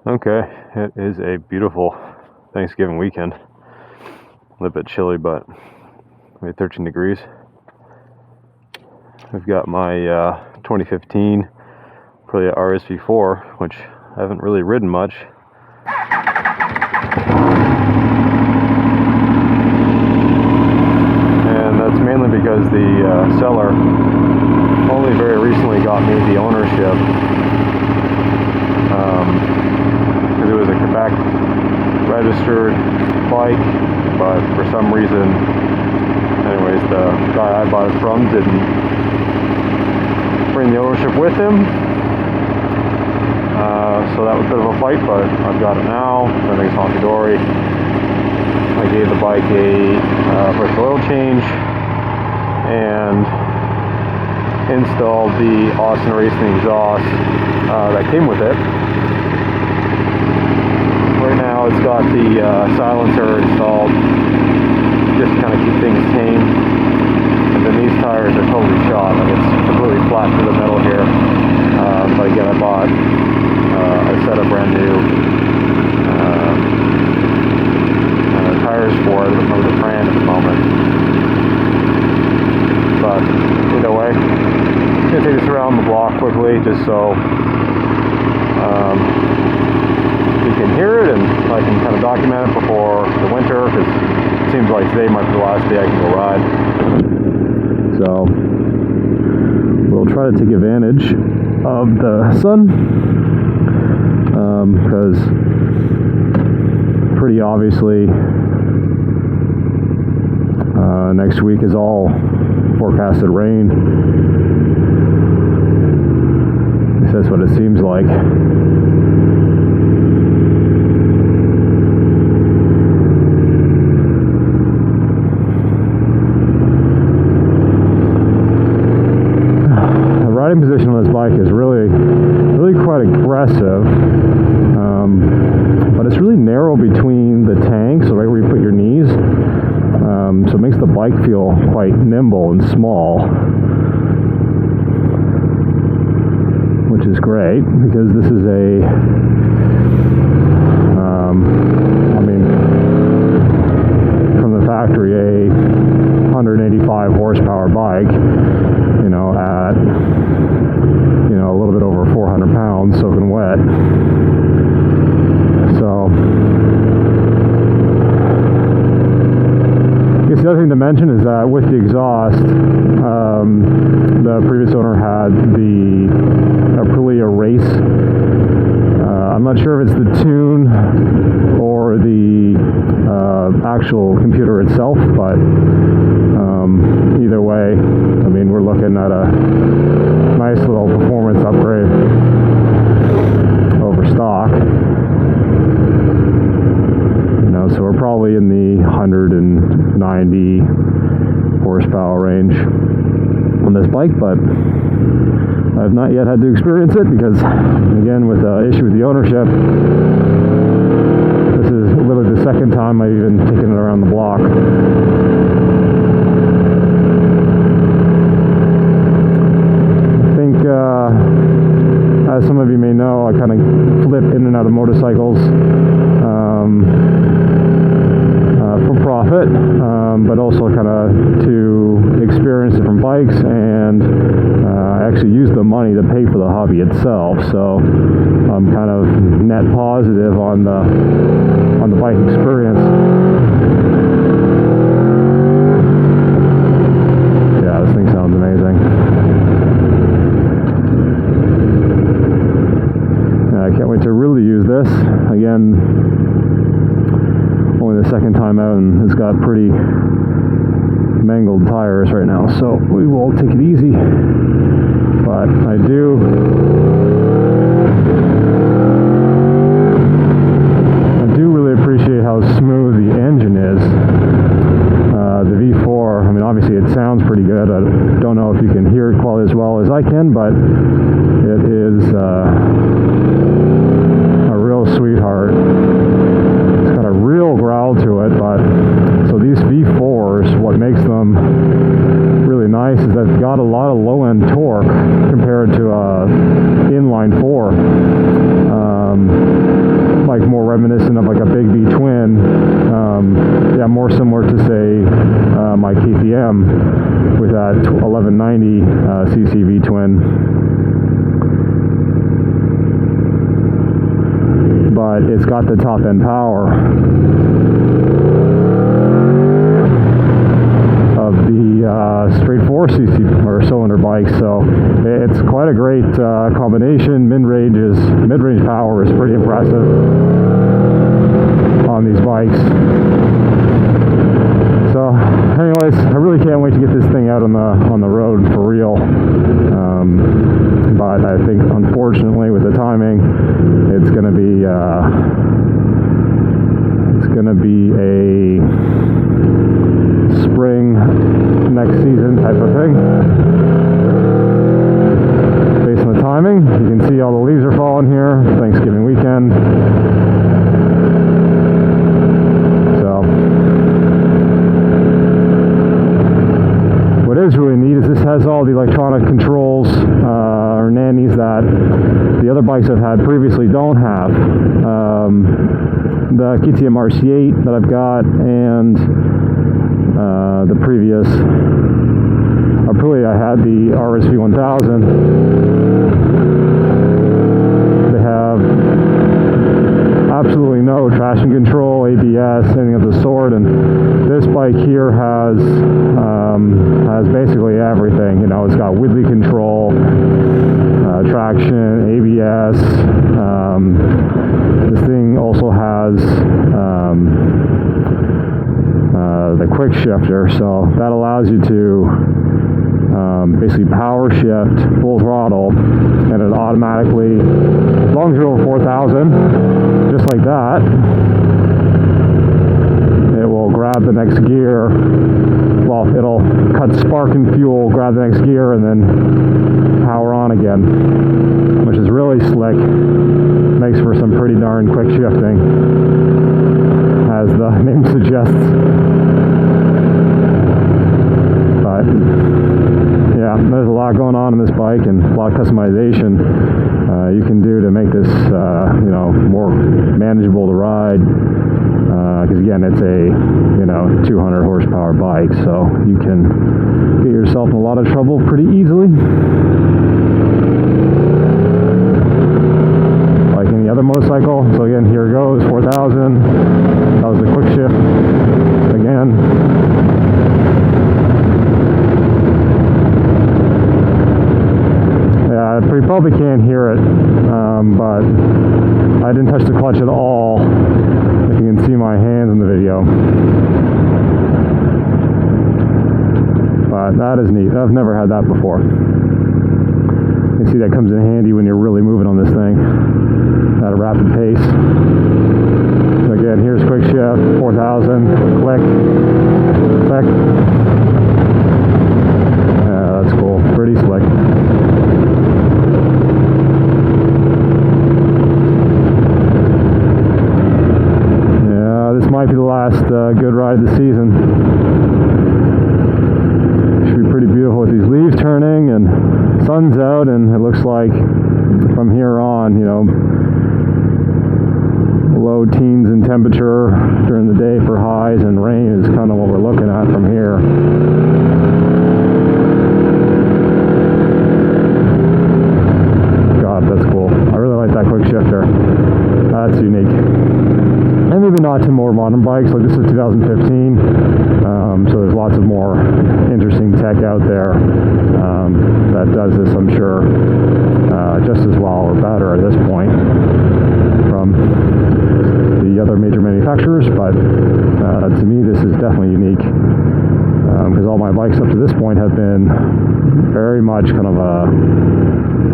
Okay, it is a beautiful Thanksgiving weekend. A little bit chilly, but we had 13 degrees. We've got my 2015 Aprilia RSV4, which I haven't really ridden much. And that's mainly because the seller only very recently got me the ownership. Because it was a Quebec registered bike, but for some reason, anyways, the guy I bought it from didn't bring the ownership with him. So that was a bit of a fight, but I've got it now. Everything's honky-dory. I gave the bike a first oil change and installed the Austin Racing exhaust that came with it. Right now it's got the silencer installed just to kind of keep things tame. And then these tires are totally shot. Like, it's completely flat through the middle here. But again, I bought a set of brand new tires for it. I don't remember the brand at the moment. But either way, I'm going to take this around the block quickly just so you can hear it and I can kind of document it before the winter, because it seems like today might be the last day I can go ride. So we'll try to take advantage of the sun, because pretty obviously next week is all forecasted rain. At least that's what it seems like. The riding position on this bike is really quite aggressive, but it's really narrow between the tanks, so right where you put your knees. So it makes the bike feel quite nimble and small, which is great because this is a, I mean, from the factory, a 185 horsepower bike, you know, at, you know, a little bit over 400 pounds soaking wet. So I guess the other thing to mention is that with the exhaust, the previous owner had the Aprilia Race. I'm not sure if it's the tune or the actual computer itself, but either way, I mean, we're looking at a nice little performance upgrade over stock. So we're probably in the 190 horsepower range on this bike, but I've not yet had to experience it because, again, with the issue with the ownership, this is literally the second time I've even taken it around the block. I think, as some of you may know, I kind of flip in and out of motorcycles for profit, but also kind of to experience different bikes, and I actually use the money to pay for the hobby itself, so I'm kind of net positive on the bike experience. Yeah, this thing sounds amazing. I can't wait to really use this. Again, only the second time out, and it's got pretty mangled tires right now, so we will take it easy. But I do really appreciate how smooth the engine is. The V4, I mean, obviously it sounds pretty good. I don't know if you can hear it quite as well as I can, but it is a real sweetheart. It's got a real growl to it, but so these V4s, what makes them really nice is they've got a lot of low-end torque compared to inline 4. reminiscent of like a big V twin. Yeah, more similar to say my KTM with that 1190 cc V twin. But it's got the top end power of the straight 4cc or cylinder bike, so it's quite a great combination. Mid-range power is pretty impressive on these bikes. So anyways, I really can't wait to get this thing out on the road for real. But I think unfortunately with the timing, it's gonna be a spring next season type of thing. Based on the timing, you can see all the leaves are falling here. It's Thanksgiving weekend. So what is really neat is this has all the electronic controls or nannies that the other bikes I've had previously don't have. The KTM RC8 that I've got and the previous Aprilia I had, the RSV1000. They have absolutely no traction control, ABS, anything of the sort, and this bike here has basically everything. You know, it's got Widley control, traction, ABS. This thing also has the quick shifter, so that allows you to basically power shift full throttle, and it automatically, as long as you're over 4,000, just like that, it will grab the next gear. Well, it'll cut spark and fuel, grab the next gear, and then power on again, which is really slick. Makes for some pretty darn quick shifting, as the name suggests. But yeah, there's a lot going on in this bike and a lot of customization you can do to make this you know, more manageable to ride. Because again, it's a 200 horsepower bike, so you can get yourself in a lot of trouble pretty easily. Like any other motorcycle. So again, here it goes, 4,000. That was the quick shift again. Yeah, you probably can't hear it, but I didn't touch the clutch at all. If you can see my hands in the video. But that is neat. I've never had that before. You can see that comes in handy when you're really moving on this thing at a rapid pace. So again, here's quick shift, 4,000, click, click. Yeah, that's cool. Pretty slick. Yeah, this might be the last good ride of the season. Should be pretty beautiful with these leaves turning and sun's out, and it looks like from here on, low teens in temperature during the day for highs, and rain is kind of what we're looking at from here. God, that's cool. I really like that quick shifter. That's unique. And maybe not to more modern bikes, like this is 2015, so there's lots of more interesting tech out there that does this, I'm sure, just as well or better at this point from the other major manufacturers. But to me, this is definitely unique, because all my bikes up to this point have been very much kind of a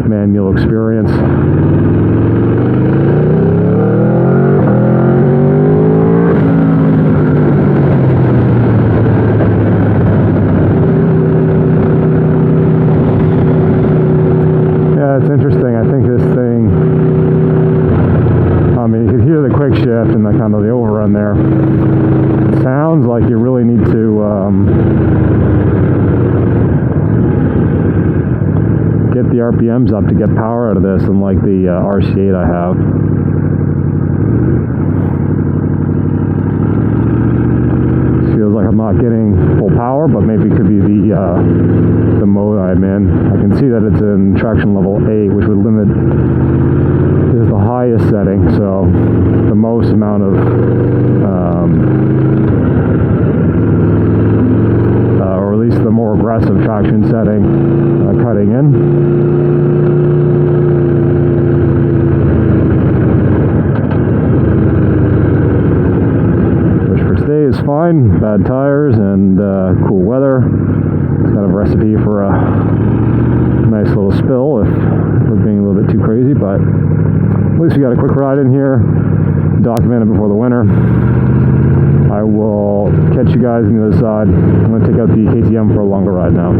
manual experience. It's interesting. I think this thing, you could hear the quick shift and the kind of the overrun there. It sounds like you really need to get the RPMs up to get power out of this, unlike the RC8 I have. on traction level 8, which would limit, is the highest setting, so the most amount of or at least the more aggressive traction setting cutting in. Which for today is fine. Bad tires and cool weather. It's kind of a recipe for a nice little spill if we're being a little bit too crazy, but at least we got a quick ride in here, documented before the winter. I will catch you guys on the other side. I'm going to take out the KTM for a longer ride now.